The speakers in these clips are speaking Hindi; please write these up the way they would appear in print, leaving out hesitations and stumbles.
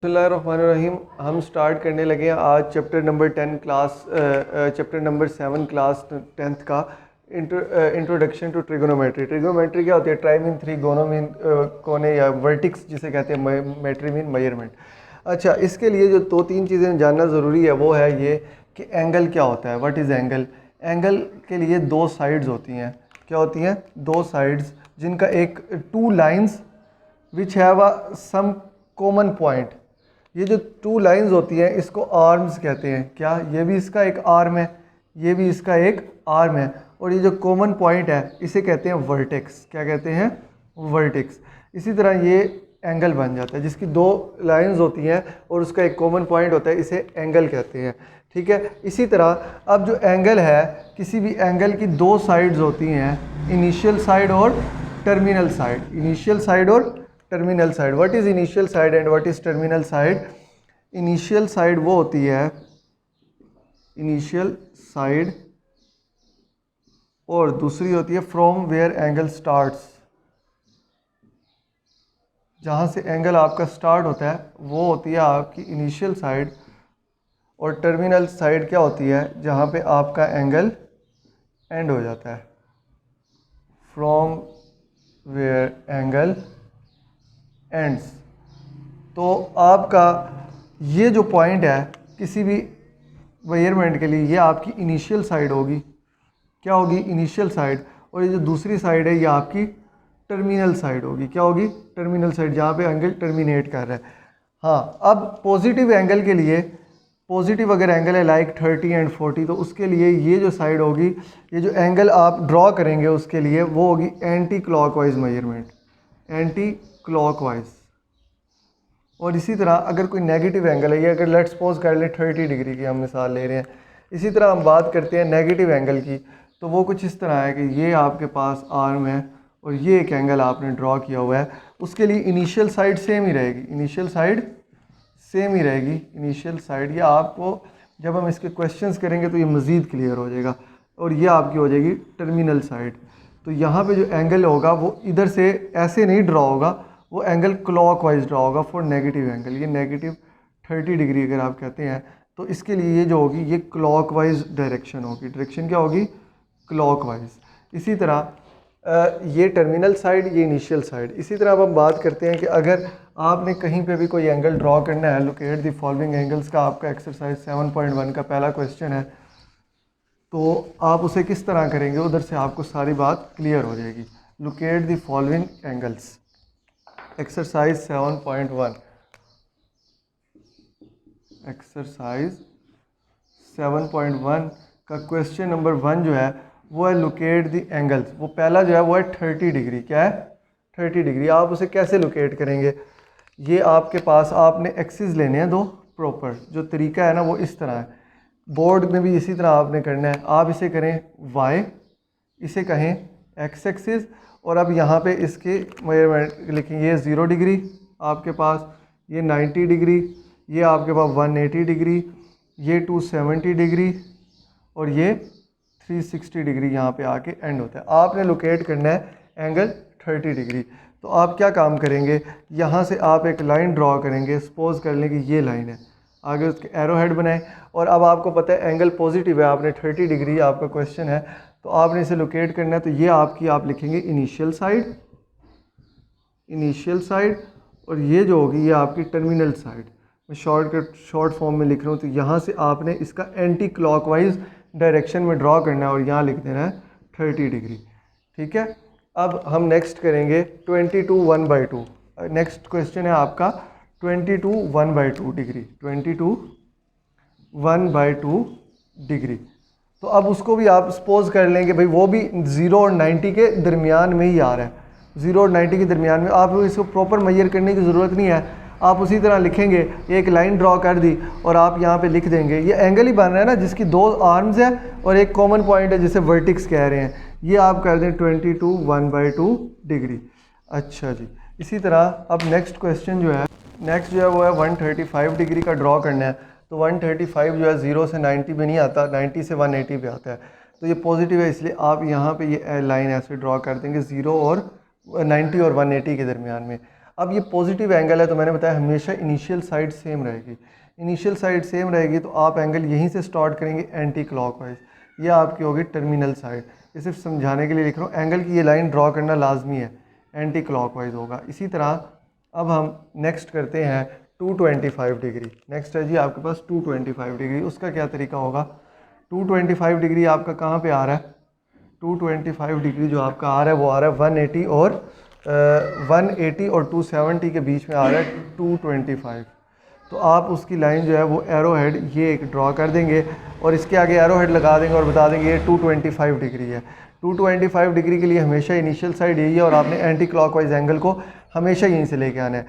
बिस्मिल्लाहिर्रहमानिर्रहीम। हम स्टार्ट करने लगे हैं आज chapter number 10 chapter number 7 class 10th का इंट्रोडक्शन टू ट्रिगोनोमेट्री। ट्रिगोनोमेट्री क्या होती है? ट्राइमीन, थ्री गोनोमीन, कोने या वर्टिक्स जिसे कहते हैं, मेट्रीमीन, मेजरमेंट। अच्छा, इसके लिए जो दो तीन चीज़ें जानना ज़रूरी है वो है ये कि एंगल क्या होता है। What is angle? एंगल के लिए दो साइड्स होती हैं। क्या होती हैं? दो साइड्स जिनका एक two lines which have a some common point. ये जो टू लाइंस होती हैं इसको आर्म्स कहते हैं। क्या? ये भी इसका एक आर्म है, ये भी इसका एक आर्म है, और ये जो कॉमन पॉइंट है इसे कहते हैं वर्टेक्स। क्या कहते हैं? वर्टेक्स। इसी तरह ये एंगल बन जाता है जिसकी दो लाइंस होती हैं और उसका एक कॉमन पॉइंट होता है, इसे एंगल कहते हैं। ठीक है। इसी तरह अब जो एंगल है, किसी भी एंगल की दो साइड्स होती हैं, इनिशियल साइड और टर्मिनल साइड। इनिशियल साइड और terminal side. What is initial side and what is terminal side? Initial side वो होती है, इनिशियल साइड, और दूसरी होती है फ्रॉम वेयर एंगल स्टार्ट्स। जहां से एंगल आपका स्टार्ट होता है वो होती है आपकी इनिशियल साइड, और टर्मिनल साइड क्या होती है? जहां पे आपका एंगल एंड हो जाता है। From where angle ends. तो आपका ये जो पॉइंट है किसी भी मेजरमेंट के लिए, ये आपकी इनिशियल साइड होगी। क्या होगी? Initial side. और ये जो दूसरी साइड है ये आपकी टर्मिनल साइड होगी। क्या होगी? टर्मिनल साइड, जहाँ पे एंगल टर्मिनेट कर रहा है। हाँ, अब पॉजिटिव एंगल के लिए, पॉजिटिव अगर एंगल है लाइक 30 एंड 40, तो उसके लिए ये जो साइड होगी, ये जो एंगल आप ड्रॉ करेंगे उसके लिए वो होगी anti clockwise measurement, anti clockwise. और इसी तरह अगर कोई नेगेटिव एंगल है, ये अगर लेट्स सपोज कर ले 30 डिग्री की हम मिसाल ले रहे हैं, इसी तरह हम बात करते हैं नेगेटिव एंगल की, तो वो कुछ इस तरह है कि ये आपके पास आर्म है और ये एक एंगल आपने ड्रॉ किया हुआ है। उसके लिए इनिशियल साइड सेम ही रहेगी, इनिशियल साइड सेम ही रहेगी। इनिशियल साइड, ये आपको जब हम इसके क्वेश्चंस करेंगे तो ये मज़ीद क्लियर हो जाएगा। और ये आपकी हो जाएगी टर्मिनल साइड। तो यहाँ पे जो एंगल होगा वो इधर से ऐसे नहीं ड्रॉ होगा, वो एंगल क्लॉकवाइज ड्रॉ होगा फॉर नेगेटिव एंगल। ये नेगेटिव 30 डिग्री अगर आप कहते हैं तो इसके लिए ये जो होगी ये क्लॉकवाइज डायरेक्शन होगी। डायरेक्शन क्या होगी? क्लॉकवाइज। इसी तरह ये टर्मिनल साइड, ये इनिशियल साइड। इसी तरह अब हम बात करते हैं कि अगर आपने कहीं पे भी कोई एंगल ड्रॉ करना है, लोकेट द फॉलोइंग एंगल्स का आपका एक्सरसाइज 7.1 का पहला क्वेश्चन है, तो आप उसे किस तरह करेंगे? उधर से आपको सारी बात क्लियर हो जाएगी। Locate the following angles, exercise 7.1। Exercise 7.1 का क्वेश्चन नंबर 1 जो है वो है लोकेट द एंगल्स। वो पहला जो है वो है 30 डिग्री। क्या है? 30 डिग्री। आप उसे कैसे लोकेट करेंगे? ये आपके पास आपने एक्सिस लेने हैं दो प्रॉपर। जो तरीका है ना वो इस तरह है, बोर्ड में भी इसी तरह आपने करना है। आप इसे करें y, इसे कहें x एक्सिस, और अब यहाँ पे इसके मेजरमेंट लिखेंगे। ये 0 डिग्री आपके पास, ये 90 डिग्री, ये आपके पास 180 डिग्री, ये 270 डिग्री, और ये 360 डिग्री यहाँ पे आके एंड होता है। आपने लोकेट करना है एंगल 30 डिग्री। तो आप क्या काम करेंगे? यहाँ से आप एक लाइन ड्रॉ करेंगे। सपोज कर लें कि ये लाइन है, आगे उसके एरो हेड बनाएं, और अब आपको पता है एंगल पॉजिटिव है, आपने 30 डिग्री आपका क्वेश्चन है, तो आपने इसे लोकेट करना है। तो ये आपकी, आप लिखेंगे इनिशियल साइड, इनिशियल साइड, और ये जो होगी ये आपकी टर्मिनल साइड। मैं शॉर्ट फॉर्म में लिख रहा हूँ। तो यहाँ से आपने इसका एंटी क्लॉकवाइज डायरेक्शन में ड्रॉ करना है और यहाँ लिख देना है 30 डिग्री। ठीक है। अब हम नेक्स्ट करेंगे 22 1/2। नेक्स्ट क्वेश्चन है आपका 22 1/2 डिग्री, 22 1/2 डिग्री। तो अब उसको भी आप सपोज कर लेंगे भाई वो भी 0 और 90 के दरमियान में ही आ रहा है। 0 और 90 के दरमियान में, आप इसको प्रॉपर मेजर करने की ज़रूरत नहीं है। आप उसी तरह लिखेंगे, एक लाइन ड्रॉ कर दी और आप यहाँ पे लिख देंगे। ये एंगल ही बन रहा है ना जिसकी दो आर्म्स है और एक कॉमन पॉइंट है जिसे वर्टिक्स कह रहे हैं। ये आप कर दें 22 1/2 डिग्री। अच्छा जी। इसी तरह अब नेक्स्ट क्वेश्चन जो है, नेक्स्ट जो है वो है 135 डिग्री का ड्रॉ करना है। तो 135 जो है 0 से 90 पे नहीं आता, 90 से 180 पे आता है। तो ये पॉजिटिव है, इसलिए आप यहाँ पे ये लाइन ऐसे ड्रॉ कर देंगे 0 और 90 और 180 के दरमियान में। अब ये पॉजिटिव एंगल है तो मैंने बताया हमेशा इनिशियल साइड सेम रहेगी। इनिशियल साइड सेम रहेगी तो आप एंगल यहीं से स्टार्ट करेंगे एंटी क्लॉकवाइज, ये आपकी होगी टर्मिनल साइड। ये सिर्फ समझाने के लिए लिख रहा हूँ, एंगल की ये लाइन ड्रॉ करना लाजमी है, एंटी क्लॉकवाइज होगा। इसी तरह अब हम नेक्स्ट करते हैं 225 डिग्री। नेक्स्ट है जी आपके पास 225 डिग्री। उसका क्या तरीका होगा, 225 डिग्री आपका कहाँ पे आ रहा है, 225 डिग्री जो आपका आ रहा है वो आ रहा है 180 और 180 और 270 के बीच में आ रहा है 225। तो आप उसकी लाइन जो है वो एरो हेड ये एक ड्रॉ कर देंगे और इसके आगे एरो हेड लगा देंगे और बता देंगे ये 225 डिग्री है। 225 डिग्री के लिए हमेशा इनिशियल साइड यही है और आपने एंटी क्लॉकवाइज एंगल को हमेशा यहीं से लेके आना है।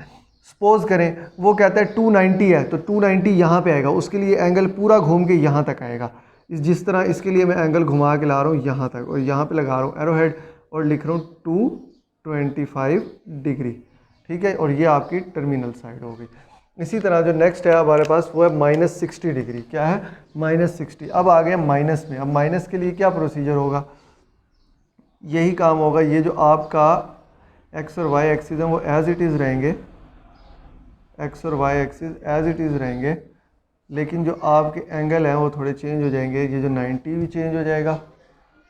सपोज करें वो कहता है 290 है तो 290 यहाँ पे आएगा, उसके लिए एंगल पूरा घूम के यहाँ तक आएगा। जिस तरह इसके लिए मैं एंगल घुमा के ला रहा हूँ यहाँ तक और यहाँ पे लगा रहा हूँ एरो हेड और लिख रहा हूँ 225 डिग्री, ठीक है। और ये आपकी टर्मिनल साइड हो गई। इसी तरह जो नेक्स्ट है हमारे पास वो है -60 डिग्री। क्या है, -60। अब आ गया माइनस में। अब माइनस के लिए क्या प्रोसीजर होगा, यही काम होगा। ये जो आपका एक्स और वाई एक्सिस है वो एज इट इज़ रहेंगे, एक्स और Y axis as it is रहेंगे, लेकिन जो आपके एंगल हैं वो थोड़े चेंज हो जाएंगे। ये जो 90 भी चेंज हो जाएगा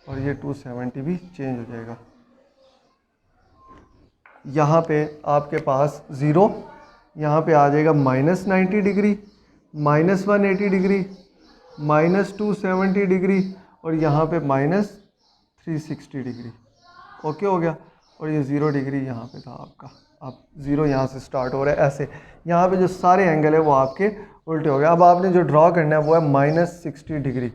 और ये 270 भी चेंज हो जाएगा। यहाँ पे आपके पास 0, यहाँ पे आ जाएगा -90 डिग्री, -180 डिग्री, -270 डिग्री और यहाँ पे -360 डिग्री। ओके हो गया। और ये 0 डिग्री यहाँ पे था आपका। अब 0 यहाँ से स्टार्ट हो रहा है ऐसे। यहाँ पे जो सारे एंगल है वो आपके उल्टे हो गए। अब आपने जो ड्रॉ करना है वो है -60 डिग्री।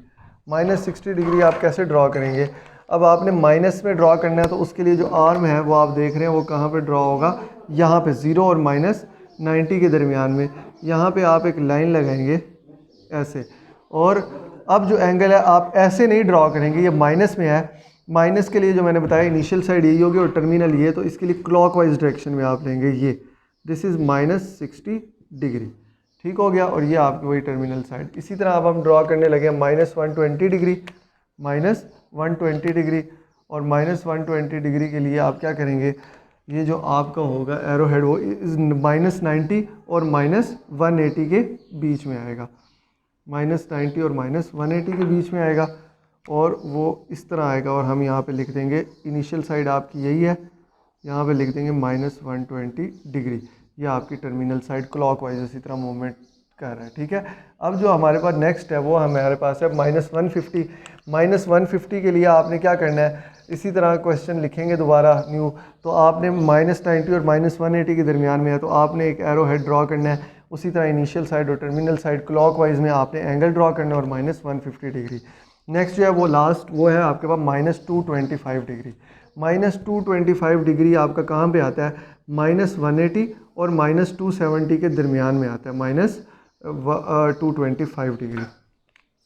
-60 डिग्री आप कैसे ड्रॉ करेंगे, अब आपने माइनस में ड्रॉ करना है तो उसके लिए जो आर्म है वो आप देख रहे हैं वो कहाँ पे ड्रॉ होगा, यहाँ पे 0 और -90 के दरमियान में। यहाँ पे आप एक लाइन लगाएंगे ऐसे। और अब जो एंगल है आप ऐसे नहीं ड्रॉ करेंगे, ये माइनस में है। माइनस के लिए जो मैंने बताया इनिशियल साइड यही होगी और टर्मिनल ये, तो इसके लिए क्लॉकवाइज डायरेक्शन में आप लेंगे ये, दिस इज़ -60 डिग्री, ठीक हो गया। और ये आपकी वही टर्मिनल साइड। इसी तरह अब हम ड्रॉ करने लगे -120 डिग्री, -120 डिग्री। और -120 डिग्री के लिए आप क्या करेंगे, ये जो आपका होगा एरो हेड वो -90 और -180 के बीच में आएगा, -90 और -180 के बीच में आएगा और वो इस तरह आएगा। और हम यहाँ पे लिख देंगे इनिशियल साइड आपकी यही है, यहाँ पे लिख देंगे -120 डिग्री। ये आपकी टर्मिनल साइड क्लॉकवाइज इसी तरह मूवमेंट कर रहा है, ठीक है। अब जो हमारे पास नेक्स्ट है वो हमारे पास है -150। -150 के लिए आपने क्या करना है, इसी तरह क्वेश्चन लिखेंगे दोबारा न्यू, तो आपने -90 और -180 के दरमियान में है तो आपने एक एरो हेड ड्रॉ करना है। उसी तरह इनिशियल साइड और टर्मिनल साइड क्लॉकवाइज में आपने एंगल ड्रॉ करना है और -150 डिग्री। नेक्स्ट जो है वो लास्ट वो है आपके पास -225 डिग्री। -225 डिग्री आपका कहाँ पे आता है, -180 और -270 के दरमियान में आता है, -225 डिग्री।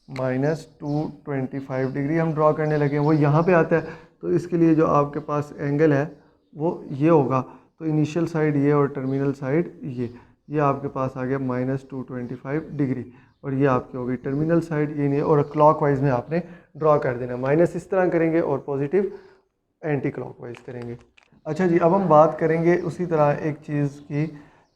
-225 डिग्री हम ड्रॉ करने लगे हैं, वो यहाँ पे आता है। तो इसके लिए जो आपके पास एंगल है वो ये होगा, तो इनिशियल साइड ये और टर्मिनल साइड ये आपके पास आ गया -225 डिग्री। और ये आपकी होगी टर्मिनल साइड, ये नहीं, और क्लॉकवाइज में आपने ड्रॉ कर देना, माइनस इस तरह करेंगे और पॉजिटिव एंटी क्लॉकवाइज करेंगे। अच्छा जी, अब हम बात करेंगे उसी तरह एक चीज़ की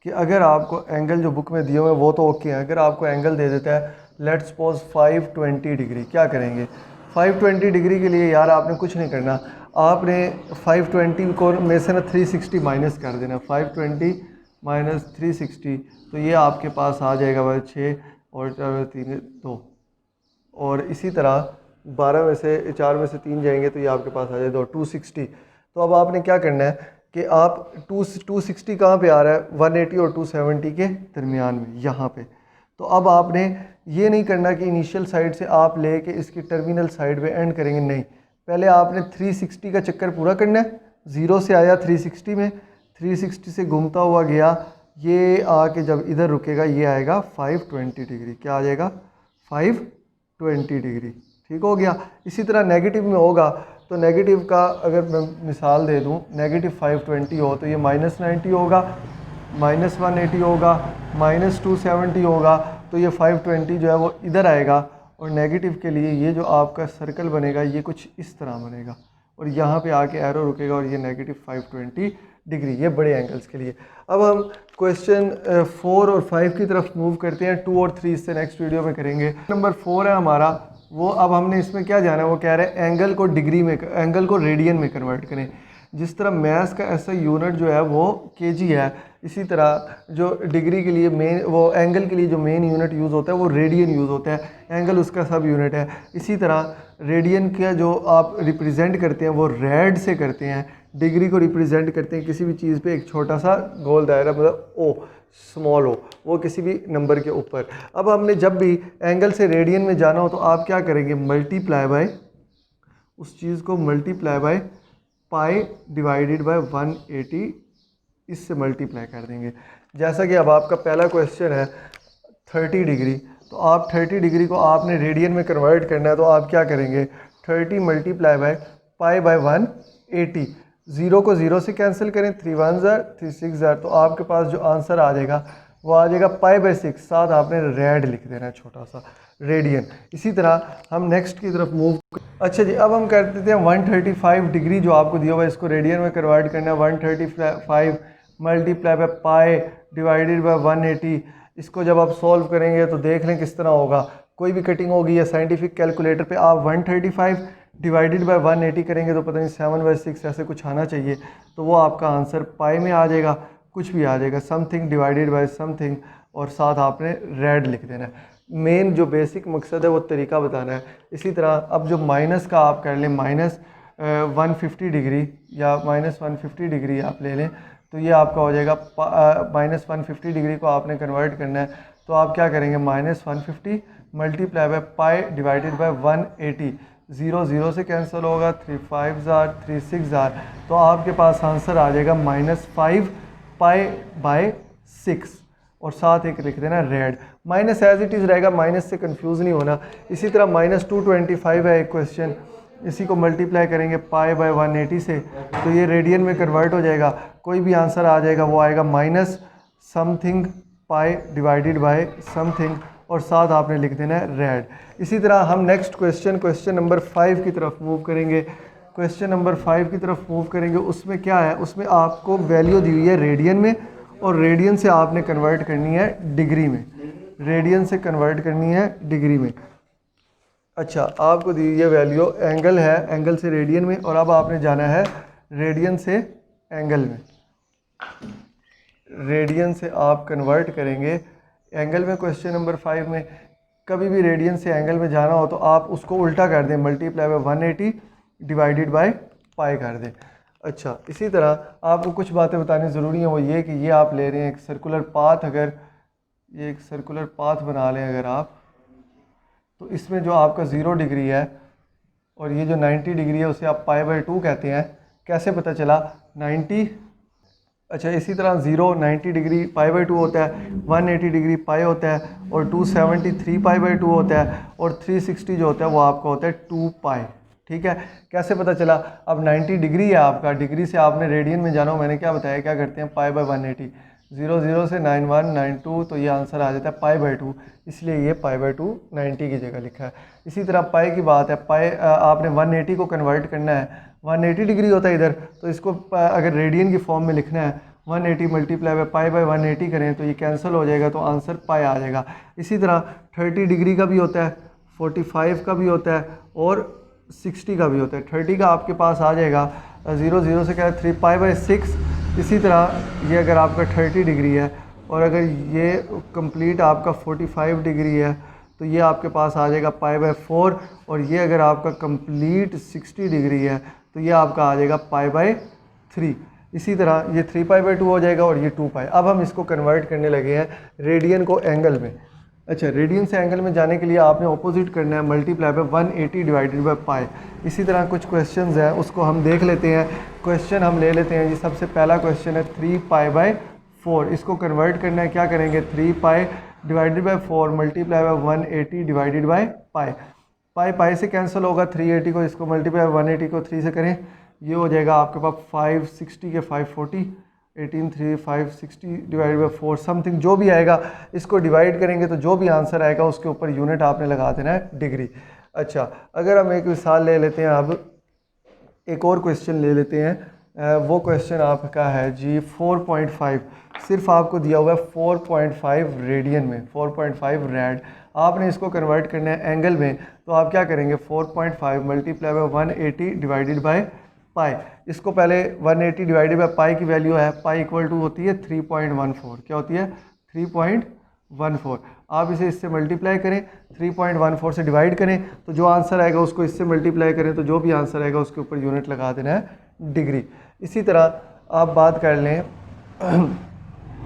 कि अगर आपको एंगल जो बुक में दिए हुए हैं वो तो ओके है, अगर आपको एंगल दे देता है लेट्स सपोज 520 डिग्री, क्या करेंगे। 520 डिग्री के लिए यार आपने कुछ नहीं करना, आपने 520 को में से ना 360 माइनस कर देना, 520 माइनस 360, तो ये आपके पास आ जाएगा भाई 6 और 3 2, और इसी तरह 12 में से 4 में से 3 जाएंगे तो ये आपके पास आ जाएगा 260। तो अब आपने क्या करना है कि आप 260 कहाँ पे आ रहा है, 180 और 270 के दरमियान में यहाँ पे। तो अब आपने ये नहीं करना कि इनिशियल साइड से आप ले के इसकी टर्मिनल साइड पे एंड करेंगे, नहीं, पहले आपने 360 का चक्कर पूरा करना है। 0 से आया 360 में, 360 से घूमता हुआ गया, ये आके जब इधर रुकेगा ये आएगा 520 डिग्री, क्या आ जाएगा 520 डिग्री, ठीक हो गया। इसी तरह नेगेटिव में होगा तो नेगेटिव का अगर मैं मिसाल दे दूं, नेगेटिव 520 हो तो ये -90 होगा, -180 होगा, -270 होगा, तो ये 520 जो है वो इधर आएगा। और नेगेटिव के लिए ये जो आपका सर्कल बनेगा ये कुछ इस तरह बनेगा और यहाँ पे आके एरो रुकेगा और ये -520 डिग्री, ये बड़े एंगल्स के लिए। अब हम क्वेश्चन 4 और 5 की तरफ मूव करते हैं। 2 और 3 इससे नेक्स्ट वीडियो में करेंगे। नंबर 4 है हमारा, वो अब हमने इसमें क्या जाना है, वो कह रहे हैं एंगल को डिग्री में, एंगल को रेडियन में कन्वर्ट करें। जिस तरह मैथ्स का ऐसा यूनिट जो है वो केजी है, इसी तरह जो डिग्री के लिए मेन, वो एंगल के लिए जो मेन यूनिट यूज़ होता है वो रेडियन यूज़ होता है, एंगल उसका सब यूनिट है। इसी तरह रेडियन का जो आप रिप्रेजेंट करते हैं वो रेड से करते हैं, डिग्री को रिप्रेजेंट करते हैं किसी भी चीज़ पे एक छोटा सा गोल दायरा, मतलब ओ, स्मॉल ओ, वो किसी भी नंबर के ऊपर। अब हमने जब भी एंगल से रेडियन में जाना हो तो आप क्या करेंगे, मल्टीप्लाई बाय, उस चीज़ को multiply by pi divided bye 180, इससे मल्टीप्लाई कर देंगे। जैसा कि अब आपका पहला क्वेश्चन है 30 डिग्री, तो आप 30 डिग्री को आपने रेडियन में कन्वर्ट करना है, तो आप क्या करेंगे, 30 multiply by pi by 180, zero को ज़ीरो से कैंसिल करें, 3 1 ज़ार 3 6 ज़ार, तो आपके पास जो आंसर आ जाएगा वो आ जाएगा पाई बाय 6, साथ आपने रेड लिख देना है छोटा सा, रेडियन। इसी तरह हम नेक्स्ट की तरफ मूव। अच्छा जी, अब हम कर देते हैं 135 डिग्री जो आपको दिया हुआ है, इसको रेडियन में कन्वर्ट करना है। 135 multiply by pi divided bye 180, इसको जब आप सॉल्व करेंगे तो देख लें किस तरह होगा। कोई भी कटिंग होगी या साइंटिफिक कैलकुलेटर पे आप 135 डिवाइडेड बाय 180 करेंगे तो पता नहीं 7/6 ऐसे कुछ आना चाहिए, तो वो आपका आंसर पाई में आ जाएगा, कुछ भी आ जाएगा, समथिंग डिवाइडेड बाय समथिंग, और साथ आपने रेड लिख देना है। मेन जो बेसिक मकसद है वो तरीका बताना है। इसी तरह अब जो माइनस का आप कर लें, माइनस 150 डिग्री या माइनस 150 डिग्री आप ले लें, तो ये आपका हो जाएगा माइनस 150 डिग्री को आपने कन्वर्ट करना है, तो आप क्या करेंगे, minus 150 multiply by pi divided bye 180, zero zero से कैंसिल होगा, 3 5 ज़ार 3 6 ज़ार, तो आपके पास आंसर आ जाएगा -5 पाई बाय 6, और साथ एक लिख देना red. Minus as it is रहेगा, माइनस से कंफ्यूज नहीं होना। इसी तरह -225 है एक क्वेश्चन, इसी को मल्टीप्लाई करेंगे पाई बाय 180 से, तो ये रेडियन में कन्वर्ट हो जाएगा, कोई भी आंसर आ जाएगा, वो आएगा माइनस समथिंग पाई डिवाइडेड बाय समथिंग, और साथ आपने लिख देना है रेड। इसी तरह हम नेक्स्ट क्वेश्चन नंबर 5 की तरफ मूव करेंगे। क्वेश्चन नंबर 5 की तरफ मूव करेंगे, उसमें क्या है, उसमें आपको वैल्यू दी हुई है रेडियन में, और रेडियन से आपने कन्वर्ट करनी है डिग्री में, रेडियन से कन्वर्ट करनी है डिग्री में। अच्छा, आपको दी हुई है वैल्यू, एंगल है, एंगल से रेडियन में, और अब आपने जाना है रेडियन से एंगल में, रेडियन से आप कन्वर्ट करेंगे एंगल में। क्वेश्चन नंबर 5 में कभी भी रेडियन से एंगल में जाना हो तो आप उसको उल्टा कर दें, मल्टीप्लाई बाय 180 डिवाइडेड बाय पाई कर दें। अच्छा, इसी तरह आपको कुछ बातें बतानी ज़रूरी हैं, वो ये कि ये आप ले रहे हैं एक सर्कुलर पाथ, अगर ये एक सर्कुलर पाथ बना लें अगर आप, तो इसमें जो आपका 0 डिग्री है और ये जो 90 डिग्री है उसे आप पाई बाय 2 कहते हैं। कैसे पता चला 90? अच्छा, इसी तरह 0 90 डिग्री पाई बाय 2 होता है, 180 डिग्री पाई होता है, और 273 पाई बाय 2 होता है, और 360 जो होता है वो आपका होता है 2 पाई। ठीक है, कैसे पता चला? अब 90 डिग्री है आपका, डिग्री से आपने रेडियन में जाना हो, मैंने क्या बताया, क्या करते हैं, पाई बाय 180, 0 0 से 9192, तो ये आंसर आ जाता है पाई बाय 2, इसलिए ये पाई बाय 2 90 की जगह लिखा है। इसी तरह पाई की बात है, पाई आपने 180 को कन्वर्ट करना है, 180 डिग्री होता है इधर, तो इसको अगर रेडियन की फॉर्म में लिखना है, 180 मल्टीप्लाई बाय पाई बाय 180 करें तो ये कैंसिल हो जाएगा, तो आंसर पाई आ जाएगा। इसी तरह 30 डिग्री का भी होता है, 45 का भी होता है, और 60 का भी होता है। 30 का आपके पास आ जाएगा 0 0 से क्या है 3 पाई बाय 6। इसी तरह ये अगर आपका 30 डिग्री है और अगर ये कंप्लीट आपका 45 डिग्री है तो ये आपके पास आ जाएगा पाई बाय 4, और ये अगर आपका कंप्लीट 60 डिग्री है तो ये आपका आ जाएगा पाई बाय 3। इसी तरह ये 3 पाई बाय 2 हो जाएगा और ये 2 पाई। अब हम इसको कन्वर्ट करने लगे हैं रेडियन को एंगल में। अच्छा, रेडियन से एंगल में जाने के लिए आपने ऑपोजिट करना है, मल्टीप्लाई बाय 180 डिवाइडेड बाय पाई। इसी तरह कुछ क्वेश्चंस हैं उसको हम देख लेते हैं। क्वेश्चन हम ले लेते हैं जी, सबसे पहला क्वेश्चन है 3 पाई बाय 4, इसको कन्वर्ट करना है, क्या करेंगे, 3 pi divided by 4 multiply by 180 divided by pi. Pi pi से कैंसिल होगा, 380 को इसको मल्टीप्लाई 180 को 3 से करें, ये हो जाएगा आपके पास 560 के 540, 18 3 560 डिवाइडेड बाई 4 समथिंग जो भी आएगा, इसको डिवाइड करेंगे तो जो भी आंसर आएगा उसके ऊपर यूनिट आपने लगा देना है डिग्री। अच्छा, अगर हम एक मिसाल ले लेते हैं, अब एक और क्वेश्चन ले लेते हैं। वो क्वेश्चन आपका है जी 4.5, सिर्फ आपको दिया हुआ है 4.5 रेडियन में, 4.5 रेड। आपने इसको कन्वर्ट करना है एंगल में, तो आप क्या करेंगे 4.5 मल्टीप्लाई बाय 180 डिवाइडेड बाय पाई। इसको पहले 180 डिवाइडेड बाय पाई की वैल्यू है, पाई इक्वल टू होती है 3.14, क्या होती है 3.14। आप इसे इससे मल्टीप्लाई करें, 3.14 से डिवाइड करें, तो जो आंसर आएगा उसको इससे मल्टीप्लाई करें, तो जो भी आंसर आएगा उसके ऊपर यूनिट लगा देना है डिग्री। इसी तरह आप बात कर लें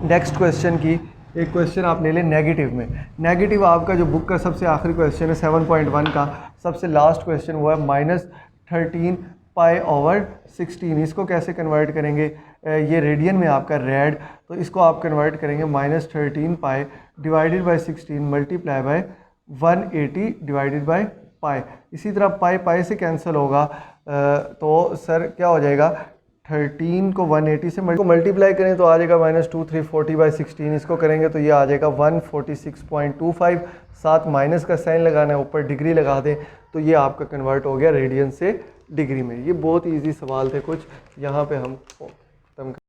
नेक्स्ट क्वेश्चन की। एक क्वेश्चन आप ले लें नेगेटिव में। नेगेटिव आपका जो बुक का सबसे आखिरी क्वेश्चन है 7.1 का सबसे लास्ट क्वेश्चन वो है -13 पाई ओवर 16। इसको कैसे कन्वर्ट करेंगे, ये रेडियन में आपका रेड, तो इसको आप कन्वर्ट करेंगे -13 पाई divided bye 16 multiply by 180 divided by पाई। इसी तरह पाई पाई से कैंसिल होगा, तो सर क्या हो जाएगा 13 को 180 से मल्टीप्लाई करें तो आ जाएगा -2340 बाई 16। इसको करेंगे तो ये आ जाएगा 146.25। साथ माइनस का साइन लगाना है, ऊपर डिग्री लगा दें, तो ये आपका कन्वर्ट हो गया रेडियन से डिग्री में। ये बहुत इजी सवाल थे कुछ, यहाँ पे हम खत्म